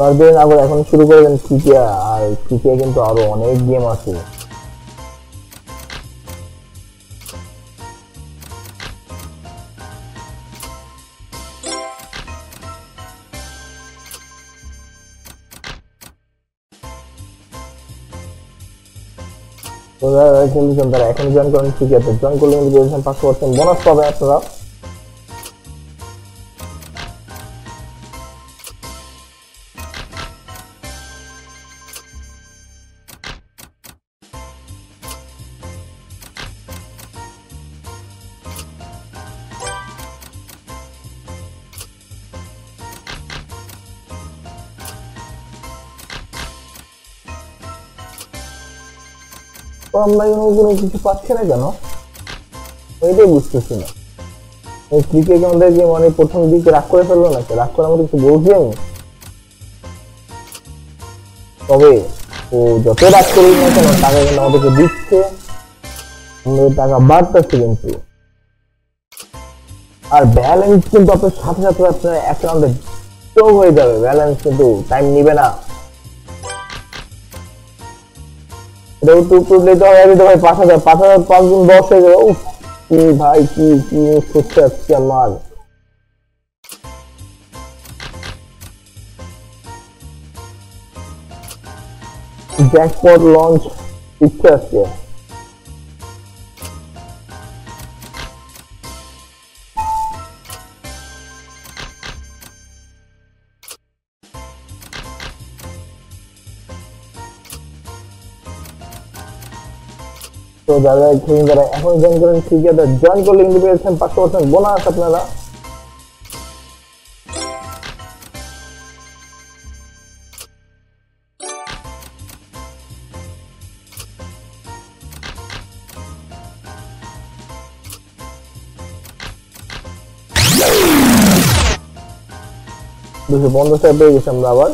আর দিন আবার এখন শুরু করবেন ক্রিকেট, আর ক্রিকেট কিন্তু আরো অনেক গেম আছে। খেলছেন তারা এখন জয়েন করেন ক্রিকেটে, জয়েন করলে কিন্তু 5% বোনাস পাবে আপনারা। আমরা কোনো কিছু পাচ্ছি না কেন, এটাই বুঝতেছি না। এই ক্রিকেট আমাদেরকে মানে প্রথম দিকে রাগ করে ফেললো নাকি, রাগ করে আমাদের কিছু বলছি আমি? তবে ও যত রাগ করি না কেন টাকা কিন্তু আমাদেরকে দিচ্ছে, আমাদের টাকা বাড়তেছে কিন্তু। আর ব্যালেন্স কিন্তু আপনার সাথে সাথে আপনার অ্যাকাউন্টে যোগ হয়ে যাবে, ব্যালেন্স কিন্তু টাইম নিবে না। ভাই 5,000 5 গুণ 10 হয়ে যাবে। উফ কি ভাই, কি কি করছে আজকে আমার। জ্যাকপট লঞ্চ ইচ্ছে আজকে। তো যারা এখন জয়েন করেন ক্রিকেটে, জয়েন করলে কিন্তু পেয়েছেন 5% বোনাস আপনারা। $250 পেয়ে গেছি আমরা আবার।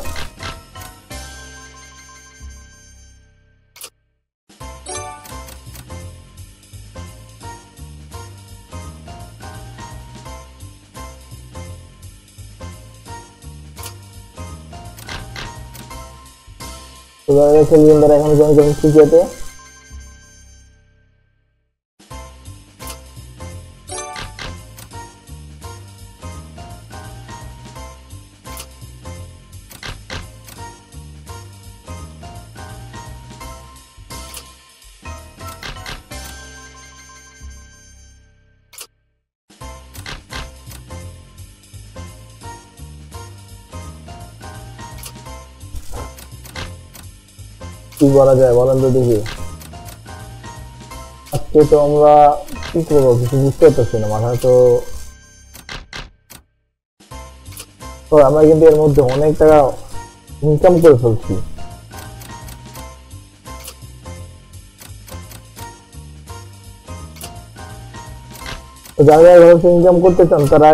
খেলবেন তারা এখন জয়েন করেন ক্রিকেটে। কি করা যায় বলেন তো দেখি। আজকে তো আমরা কি করবো কিছু বুঝতে পারতেছি না, মাথায় তো। আমরা কিন্তু এর মধ্যে অনেক টাকা ইনকাম করে ফেলছি। যারা ইনকাম করতে চান তারা